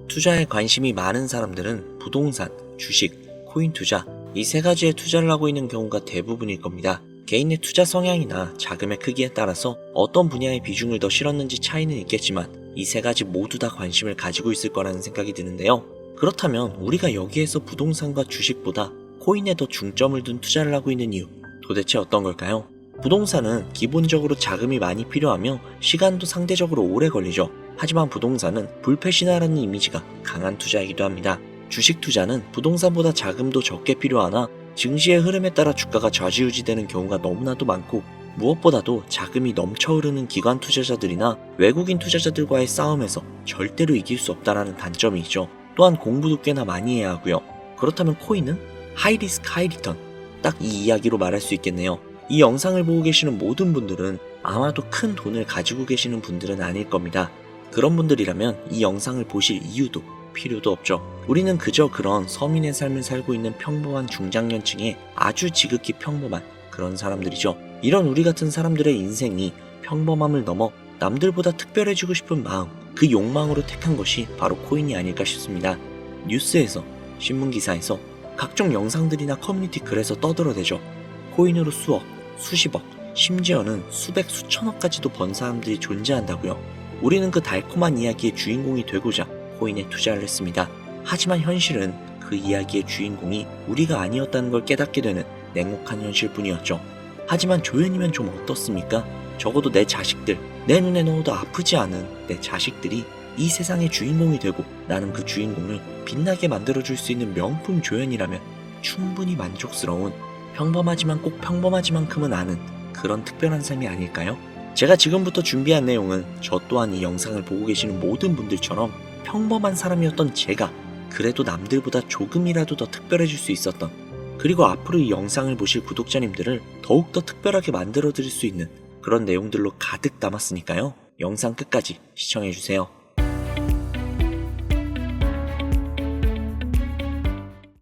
투자에 관심이 많은 사람들은 부동산, 주식, 코인 투자 이 세 가지에 투자를 하고 있는 경우가 대부분일 겁니다. 개인의 투자 성향이나 자금의 크기에 따라서 어떤 분야의 비중을 더 실었는지 차이는 있겠지만 이 세 가지 모두 다 관심을 가지고 있을 거라는 생각이 드는데요. 그렇다면 우리가 여기에서 부동산과 주식보다 코인에 더 중점을 둔 투자를 하고 있는 이유 도대체 어떤 걸까요? 부동산은 기본적으로 자금이 많이 필요하며 시간도 상대적으로 오래 걸리죠. 하지만 부동산은 불패시나라는 이미지가 강한 투자이기도 합니다. 주식 투자는 부동산보다 자금도 적게 필요하나 증시의 흐름에 따라 주가가 좌지우지되는 경우가 너무나도 많고 무엇보다도 자금이 넘쳐 흐르는 기관 투자자들이나 외국인 투자자들과의 싸움에서 절대로 이길 수 없다는 단점이 있죠. 또한 공부도 꽤나 많이 해야 하고요. 그렇다면 코인은? 하이리스크 하이리턴 딱 이 이야기로 말할 수 있겠네요. 이 영상을 보고 계시는 모든 분들은 아마도 큰 돈을 가지고 계시는 분들은 아닐 겁니다. 그런 분들이라면 이 영상을 보실 이유도 필요도 없죠. 우리는 그저 그런 서민의 삶을 살고 있는 평범한 중장년층의 아주 지극히 평범한 그런 사람들이죠. 이런 우리 같은 사람들의 인생이 평범함을 넘어 남들보다 특별해지고 싶은 마음, 그 욕망으로 택한 것이 바로 코인이 아닐까 싶습니다. 뉴스에서, 신문기사에서, 각종 영상들이나 커뮤니티 글에서 떠들어대죠. 코인으로 수억, 수십억, 심지어는 수백, 수천억까지도 번 사람들이 존재한다고요. 우리는 그 달콤한 이야기의 주인공이 되고자 코인에 투자를 했습니다. 하지만 현실은 그 이야기의 주인공이 우리가 아니었다는 걸 깨닫게 되는 냉혹한 현실뿐이었죠. 하지만 조연이면 좀 어떻습니까? 적어도 내 자식들, 내 눈에 넣어도 아프지 않은 내 자식들이 이 세상의 주인공이 되고 나는 그 주인공을 빛나게 만들어줄 수 있는 명품 조연이라면 충분히 만족스러운, 평범하지만 꼭 평범하지만큼은 아는 그런 특별한 삶이 아닐까요? 제가 지금부터 준비한 내용은 저 또한 이 영상을 보고 계시는 모든 분들처럼 평범한 사람이었던 제가 그래도 남들보다 조금이라도 더 특별해질 수 있었던, 그리고 앞으로 이 영상을 보실 구독자님들을 더욱더 특별하게 만들어 드릴 수 있는 그런 내용들로 가득 담았으니까요. 영상 끝까지 시청해주세요.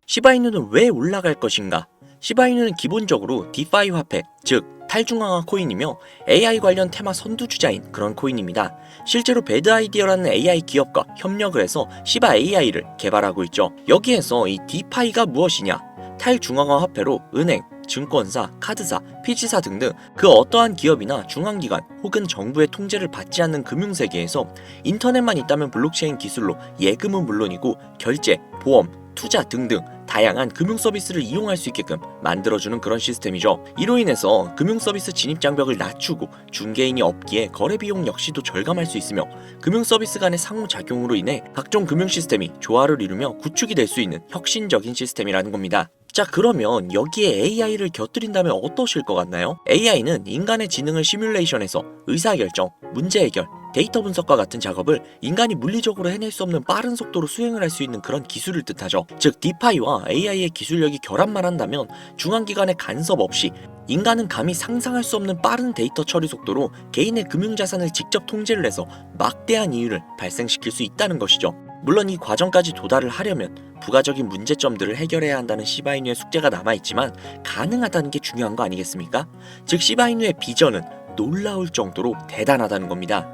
시바이누는 왜 올라갈 것인가? 시바이누는 기본적으로 디파이 화폐, 즉 탈중앙화 코인이며 AI 관련 테마 선두주자인 그런 코인입니다. 실제로 배드 아이디어라는 AI 기업과 협력을 해서 시바 AI를 개발하고 있죠. 여기에서 이 디파이가 무엇이냐? 탈중앙화 화폐로 은행, 증권사, 카드사, 피지사 등등 그 어떠한 기업이나 중앙기관 혹은 정부의 통제를 받지 않는 금융세계에서 인터넷만 있다면 블록체인 기술로 예금은 물론이고 결제, 보험, 투자 등등 다양한 금융 서비스를 이용할 수 있게끔 만들어주는 그런 시스템이죠. 이로 인해서 금융 서비스 진입 장벽을 낮추고 중개인이 없기에 거래 비용 역시도 절감할 수 있으며 금융 서비스 간의 상호작용으로 인해 각종 금융 시스템이 조화를 이루며 구축이 될 수 있는 혁신적인 시스템이라는 겁니다. 자, 그러면 여기에 AI를 곁들인다면 어떠실 것 같나요? AI는 인간의 지능을 시뮬레이션해서 의사결정, 문제 해결, 데이터 분석과 같은 작업을 인간이 물리적으로 해낼 수 없는 빠른 속도로 수행을 할 수 있는 그런 기술을 뜻하죠. 즉 디파이와 AI의 기술력이 결합만 한다면 중앙기관의 간섭 없이 인간은 감히 상상할 수 없는 빠른 데이터 처리 속도로 개인의 금융자산을 직접 통제를 해서 막대한 이윤을 발생시킬 수 있다는 것이죠. 물론 이 과정까지 도달을 하려면 부가적인 문제점들을 해결해야 한다는 시바이누의 숙제가 남아있지만 가능하다는 게 중요한 거 아니겠습니까? 즉 시바이누의 비전은 놀라울 정도로 대단하다는 겁니다.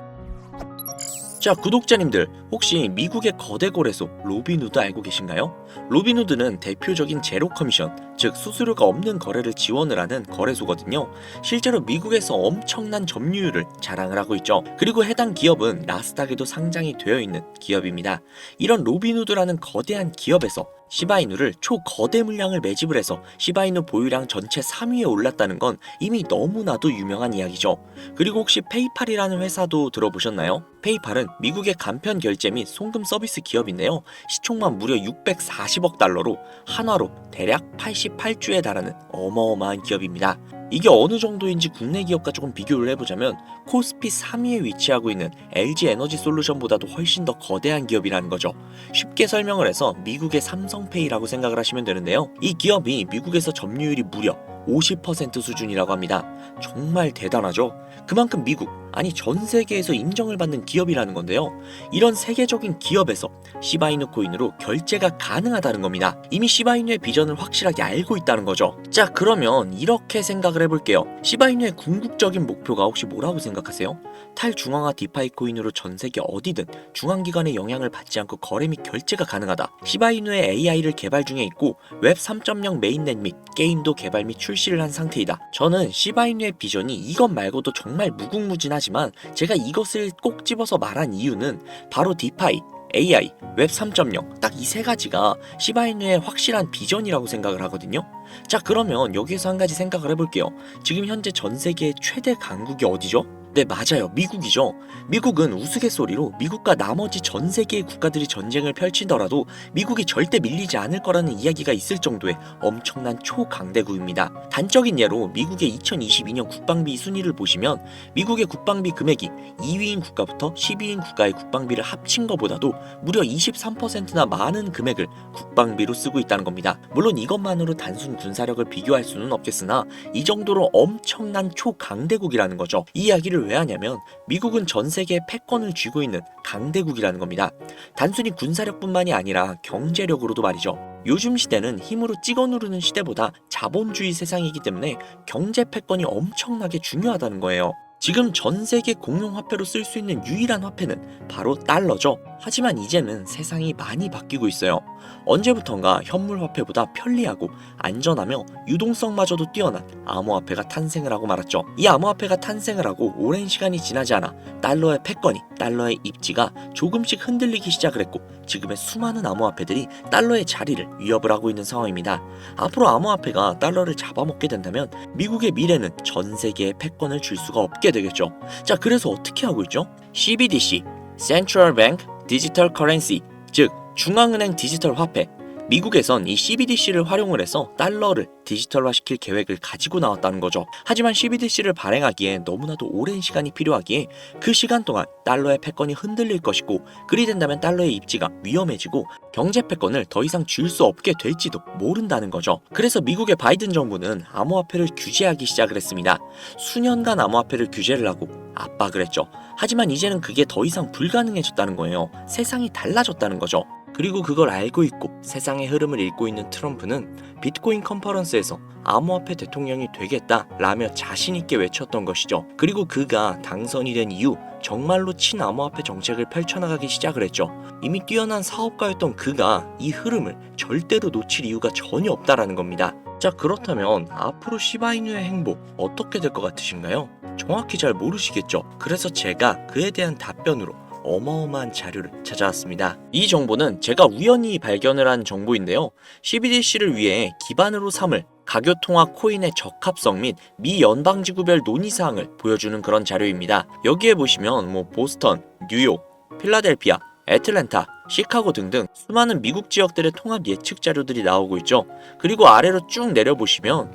자, 구독자님들 혹시 미국의 거대 거래소 로빈후드 알고 계신가요? 로빈후드는 대표적인 제로 커미션, 즉 수수료가 없는 거래를 지원을 하는 거래소거든요. 실제로 미국에서 엄청난 점유율을 자랑을 하고 있죠. 그리고 해당 기업은 나스닥에도 상장이 되어 있는 기업입니다. 이런 로빈후드라는 거대한 기업에서 시바이누를 초거대 물량을 매집을 해서 시바이누 보유량 전체 3위에 올랐다는 건 이미 너무나도 유명한 이야기죠. 그리고 혹시 페이팔이라는 회사도 들어보셨나요? 페이팔은 미국의 간편 결제 및 송금 서비스 기업인데요. 시총만 무려 640억 달러로 한화로 대략 88주에 달하는 어마어마한 기업입니다. 이게 어느 정도인지 국내 기업과 조금 비교를 해보자면 코스피 3위에 위치하고 있는 LG 에너지 솔루션보다도 훨씬 더 거대한 기업이라는 거죠. 쉽게 설명을 해서 미국의 삼성페이라고 생각을 하시면 되는데요. 이 기업이 미국에서 점유율이 무려 50% 수준이라고 합니다. 정말 대단하죠? 그만큼 미국, 아니 전 세계에서 인정을 받는 기업이라는 건데요. 이런 세계적인 기업에서 시바이누 코인으로 결제가 가능하다는 겁니다. 이미 시바이누의 비전을 확실하게 알고 있다는 거죠. 자, 그러면 이렇게 생각을 해볼게요. 시바이누의 궁극적인 목표가 혹시 뭐라고 생각하세요? 탈중앙화 디파이 코인으로 전 세계 어디든 중앙기관의 영향을 받지 않고 거래 및 결제가 가능하다. 시바이누의 AI를 개발 중에 있고 웹 3.0 메인넷 및 게임도 개발 및 출시를 한 상태이다. 저는 시바이누의 비전이 이것 말고도 정말 무궁무진하지만 제가 이것을 꼭 집어서 말한 이유는 바로 디파이, AI, 웹 3.0 딱 이 세 가지가 시바이누의 확실한 비전이라고 생각을 하거든요. 자, 그러면 여기에서 한 가지 생각을 해볼게요. 지금 현재 전 세계의 최대 강국이 어디죠? 네, 맞아요. 미국이죠. 미국은 우스갯소리로 미국과 나머지 전 세계의 국가들이 전쟁을 펼치더라도 미국이 절대 밀리지 않을 거라는 이야기가 있을 정도의 엄청난 초강대국입니다. 단적인 예로 미국의 2022년 국방비 순위를 보시면 미국의 국방비 금액이 2위인 국가부터 10위인 국가의 국방비를 합친 것보다도 무려 23%나 많은 금액을 국방비로 쓰고 있다는 겁니다. 물론 이것만으로 단순 군사력을 비교할 수는 없겠으나 이 정도로 엄청난 초강대국이라는 거죠. 이 이야기를 왜 하냐면 미국은 전 세계의 패권을 쥐고 있는 강대국이라는 겁니다. 단순히 군사력뿐만이 아니라 경제력으로도 말이죠. 요즘 시대는 힘으로 찍어 누르는 시대보다 자본주의 세상이기 때문에 경제 패권이 엄청나게 중요하다는 거예요. 지금 전 세계 공용 화폐로 쓸 수 있는 유일한 화폐는 바로 달러죠. 하지만 이제는 세상이 많이 바뀌고 있어요. 언제부턴가 현물 화폐보다 편리하고 안전하며 유동성마저도 뛰어난 암호화폐가 탄생을 하고 말았죠. 이 암호화폐가 탄생을 하고 오랜 시간이 지나지 않아 달러의 패권이, 달러의 입지가 조금씩 흔들리기 시작을 했고 지금의 수많은 암호화폐들이 달러의 자리를 위협을 하고 있는 상황입니다. 앞으로 암호화폐가 달러를 잡아먹게 된다면 미국의 미래는 전 세계에 패권을 줄 수가 없게 되겠죠. 자, 그래서 어떻게 하고 있죠? CBDC, Central Bank Digital Currency, 즉 중앙은행 디지털 화폐. 미국에선 이 CBDC를 활용을 해서 달러를 디지털화시킬 계획을 가지고 나왔다는 거죠. 하지만 CBDC를 발행하기에 너무나도 오랜 시간이 필요하기에 그 시간 동안 달러의 패권이 흔들릴 것이고 그리 된다면 달러의 입지가 위험해지고 경제 패권을 더 이상 줄 수 없게 될지도 모른다는 거죠. 그래서 미국의 바이든 정부는 암호화폐를 규제하기 시작을 했습니다. 수년간 암호화폐를 규제를 하고 압박을 했죠. 하지만 이제는 그게 더 이상 불가능해졌다는 거예요. 세상이 달라졌다는 거죠. 그리고 그걸 알고 있고 세상의 흐름을 읽고 있는 트럼프는 비트코인 컨퍼런스에서 암호화폐 대통령이 되겠다라며 자신있게 외쳤던 것이죠. 그리고 그가 당선이 된 이후 정말로 친암호화폐 정책을 펼쳐나가기 시작을 했죠. 이미 뛰어난 사업가였던 그가 이 흐름을 절대로 놓칠 이유가 전혀 없다라는 겁니다. 자, 그렇다면 앞으로 시바이누의 행보 어떻게 될 것 같으신가요? 정확히 잘 모르시겠죠? 그래서 제가 그에 대한 답변으로 어마어마한 자료를 찾아왔습니다. 이 정보는 제가 우연히 발견을 한 정보인데요. CBDC를 위해 기반으로 삼을 가교통화 코인의 적합성 및 미 연방지구별 논의사항을 보여주는 그런 자료입니다. 여기에 보시면 보스턴, 뉴욕, 필라델피아, 애틀랜타, 시카고 등등 수많은 미국 지역들의 통합 예측 자료들이 나오고 있죠. 그리고 아래로 쭉 내려보시면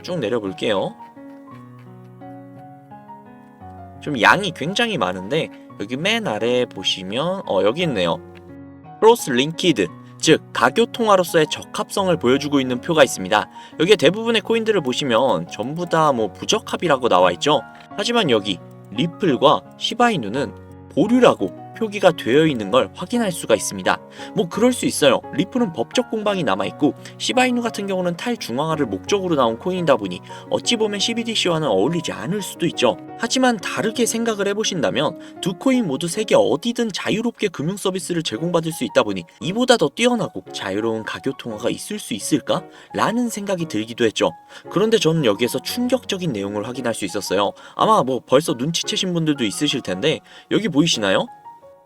쭉 내려볼게요. 좀 양이 굉장히 많은데 여기 맨 아래에 보시면 여기 있네요. 크로스 링키드, 즉 가교통화로서의 적합성을 보여주고 있는 표가 있습니다. 여기에 대부분의 코인들을 보시면 전부 다 부적합이라고 나와 있죠. 하지만 여기 리플과 시바이누는 보류라고 표기가 되어 있는 걸 확인할 수가 있습니다. 그럴 수 있어요. 리플은 법적 공방이 남아있고 시바이누 같은 경우는 탈중앙화를 목적으로 나온 코인이다 보니 어찌 보면 CBDC와는 어울리지 않을 수도 있죠. 하지만 다르게 생각을 해보신다면 두 코인 모두 세계 어디든 자유롭게 금융 서비스를 제공받을 수 있다 보니 이보다 더 뛰어나고 자유로운 가교통화가 있을 수 있을까? 라는 생각이 들기도 했죠. 그런데 저는 여기에서 충격적인 내용을 확인할 수 있었어요. 아마 벌써 눈치채신 분들도 있으실 텐데 여기 보이시나요?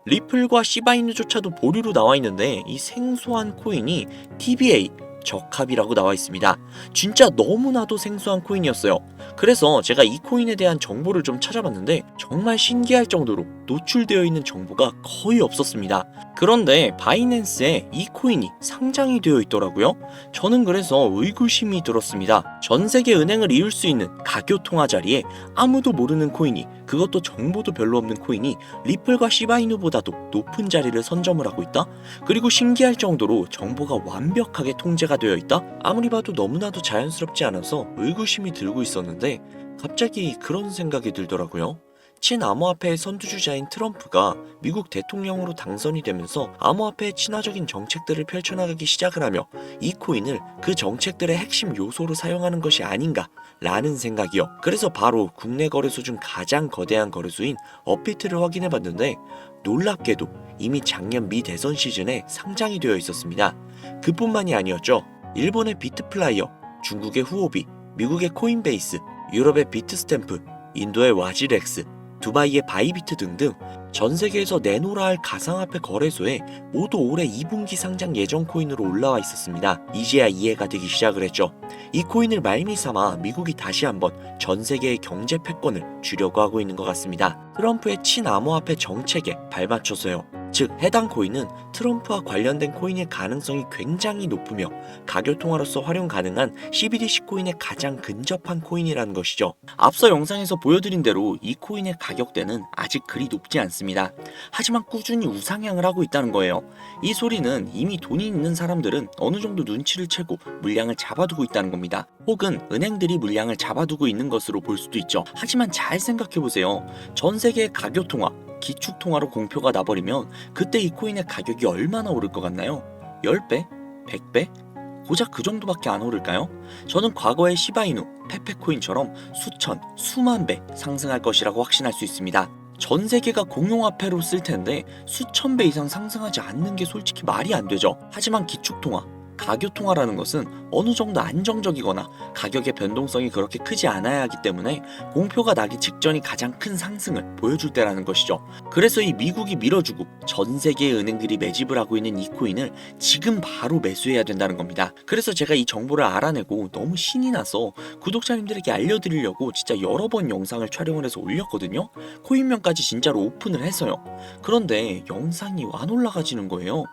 리플과 시바이누조차도 보류로 나와 있는데 이 생소한 코인이 TBA 적합이라고 나와 있습니다. 진짜 너무나도 생소한 코인이었어요. 그래서 제가 이 코인에 대한 정보를 좀 찾아봤는데 정말 신기할 정도로 노출되어 있는 정보가 거의 없었습니다. 그런데 바이낸스에 이 코인이 상장이 되어 있더라고요. 저는 그래서 의구심이 들었습니다. 전 세계 은행을 이을 수 있는 가교통화 자리에 아무도 모르는 코인이, 그것도 정보도 별로 없는 코인이 리플과 시바이누보다도 높은 자리를 선점을 하고 있다? 그리고 신기할 정도로 정보가 완벽하게 통제가 되어 있다? 아무리 봐도 너무나도 자연스럽지 않아서 의구심이 들고 있었는데 갑자기 그런 생각이 들더라고요. 친암호화폐의 선두주자인 트럼프가 미국 대통령으로 당선이 되면서 암호화폐의 친화적인 정책들을 펼쳐나가기 시작을 하며 이 코인을 그 정책들의 핵심 요소로 사용하는 것이 아닌가 라는 생각이요. 그래서 바로 국내 거래소 중 가장 거대한 거래소인 업비트를 확인해 봤는데 놀랍게도 이미 작년 미 대선 시즌에 상장이 되어 있었습니다. 그뿐만이 아니었죠. 일본의 비트플라이어, 중국의 후오비, 미국의 코인베이스, 유럽의 비트스탬프, 인도의 와지렉스, 두바이의 바이비트 등등 전 세계에서 내놓으라 할 가상화폐 거래소에 모두 올해 2분기 상장 예정 코인으로 올라와 있었습니다. 이제야 이해가 되기 시작을 했죠. 이 코인을 말미삼아 미국이 다시 한번 전 세계의 경제 패권을 쥐려고 하고 있는 것 같습니다. 트럼프의 친암호화폐 정책에 발맞춰서요. 즉 해당 코인은 트럼프와 관련된 코인일 가능성이 굉장히 높으며 가교통화로서 활용 가능한 CBDC 코인에 가장 근접한 코인이라는 것이죠. 앞서 영상에서 보여드린 대로 이 코인의 가격대는 아직 그리 높지 않습니다. 하지만 꾸준히 우상향을 하고 있다는 거예요. 이 소리는 이미 돈이 있는 사람들은 어느 정도 눈치를 채고 물량을 잡아두고 있다는 겁니다. 혹은 은행들이 물량을 잡아두고 있는 것으로 볼 수도 있죠. 하지만 잘 생각해보세요. 전 세계의 가교통화, 기축통화로 공표가 나버리면 그때 이 코인의 가격이 얼마나 오를 것 같나요? 10배? 100배? 고작 그 정도밖에 안 오를까요? 저는 과거의 시바이누, 페페코인처럼 수천, 수만 배 상승할 것이라고 확신할 수 있습니다. 전 세계가 공용화폐로 쓸 텐데 수천 배 이상 상승하지 않는 게 솔직히 말이 안 되죠. 하지만 기축통화, 가교통화라는 것은 어느 정도 안정적이거나 가격의 변동성이 그렇게 크지 않아야 하기 때문에 공표가 나기 직전이 가장 큰 상승을 보여줄 때라는 것이죠. 그래서 이 미국이 밀어주고 전 세계의 은행들이 매집을 하고 있는 이 코인을 지금 바로 매수해야 된다는 겁니다. 그래서 제가 이 정보를 알아내고 너무 신이 나서 구독자님들에게 알려드리려고 진짜 여러 번 영상을 촬영을 해서 올렸거든요. 코인명까지 진짜로 오픈을 해서요. 그런데 영상이 안 올라가지는 거예요.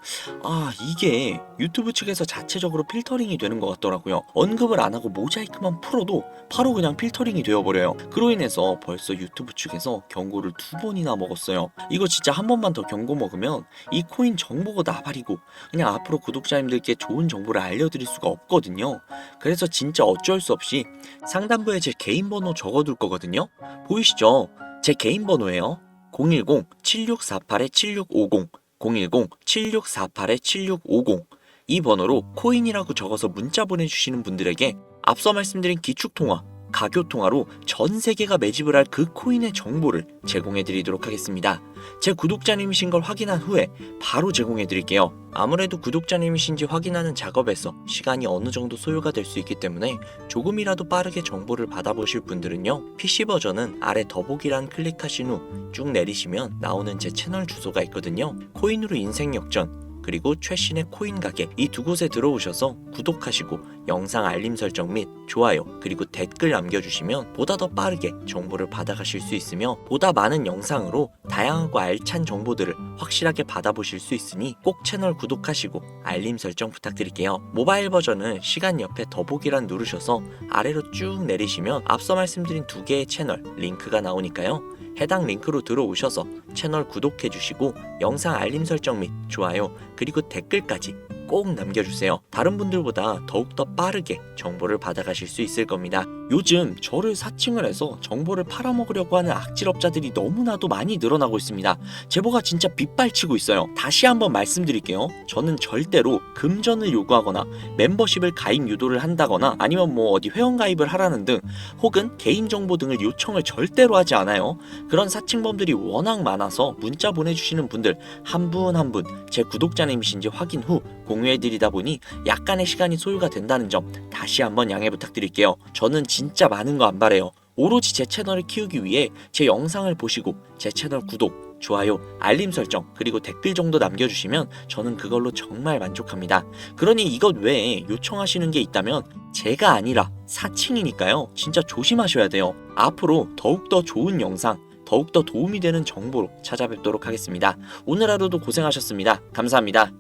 이게 유튜브 측에서 자체적으로 필터링이 되는 것 같더라고요. 언급을 안 하고 모자이크만 풀어도 바로 그냥 필터링이 되어버려요. 그로 인해서 벌써 유튜브 측에서 경고를 2번이나 먹었어요. 이거 진짜 한 번만 더 경고 먹으면 이 코인 정보가 나발이고 그냥 앞으로 구독자님들께 좋은 정보를 알려드릴 수가 없거든요. 그래서 진짜 어쩔 수 없이 상단부에 제 개인 번호 적어둘 거거든요. 보이시죠? 제 개인 번호예요. 010-7648-7650 010-7648-7650 이 번호로 코인이라고 적어서 문자 보내주시는 분들에게 앞서 말씀드린 기축통화, 가교통화로 전 세계가 매집을 할 그 코인의 정보를 제공해드리도록 하겠습니다. 제 구독자님이신 걸 확인한 후에 바로 제공해드릴게요. 아무래도 구독자님이신지 확인하는 작업에서 시간이 어느 정도 소요가 될 수 있기 때문에 조금이라도 빠르게 정보를 받아보실 분들은요, PC 버전은 아래 더보기란 클릭하신 후 쭉 내리시면 나오는 제 채널 주소가 있거든요. 코인으로 인생 역전, 그리고 최신의 코인 가게 이 두 곳에 들어오셔서 구독하시고 영상 알림 설정 및 좋아요 그리고 댓글 남겨주시면 보다 더 빠르게 정보를 받아가실 수 있으며 보다 많은 영상으로 다양하고 알찬 정보들을 확실하게 받아보실 수 있으니 꼭 채널 구독하시고 알림 설정 부탁드릴게요. 모바일 버전은 시간 옆에 더보기란 누르셔서 아래로 쭉 내리시면 앞서 말씀드린 두 개의 채널 링크가 나오니까요. 해당 링크로 들어오셔서 채널 구독해주시고 영상 알림 설정 및 좋아요 그리고 댓글까지 꼭 남겨주세요. 다른 분들보다 더욱더 빠르게 정보를 받아가실 수 있을 겁니다. 요즘 저를 사칭을 해서 정보를 팔아먹으려고 하는 악질업자들이 너무나도 많이 늘어나고 있습니다. 제보가 진짜 빗발치고 있어요. 다시 한번 말씀드릴게요. 저는 절대로 금전을 요구하거나 멤버십을 가입 유도를 한다거나 아니면 어디 회원가입을 하라는 등 혹은 개인정보 등을 요청을 절대로 하지 않아요. 그런 사칭범들이 워낙 많아서 문자 보내주시는 분들 한 분 한 분 제 구독자님이신지 확인 후 공유해드리다 보니 약간의 시간이 소요가 된다는 점 다시 한번 양해 부탁드릴게요. 저는 진짜 많은 거 안 바래요. 오로지 제 채널을 키우기 위해 제 영상을 보시고 제 채널 구독, 좋아요, 알림 설정 그리고 댓글 정도 남겨주시면 저는 그걸로 정말 만족합니다. 그러니 이것 외에 요청하시는 게 있다면 제가 아니라 사칭이니까요. 진짜 조심하셔야 돼요. 앞으로 더욱더 좋은 영상, 더욱더 도움이 되는 정보로 찾아뵙도록 하겠습니다. 오늘 하루도 고생하셨습니다. 감사합니다.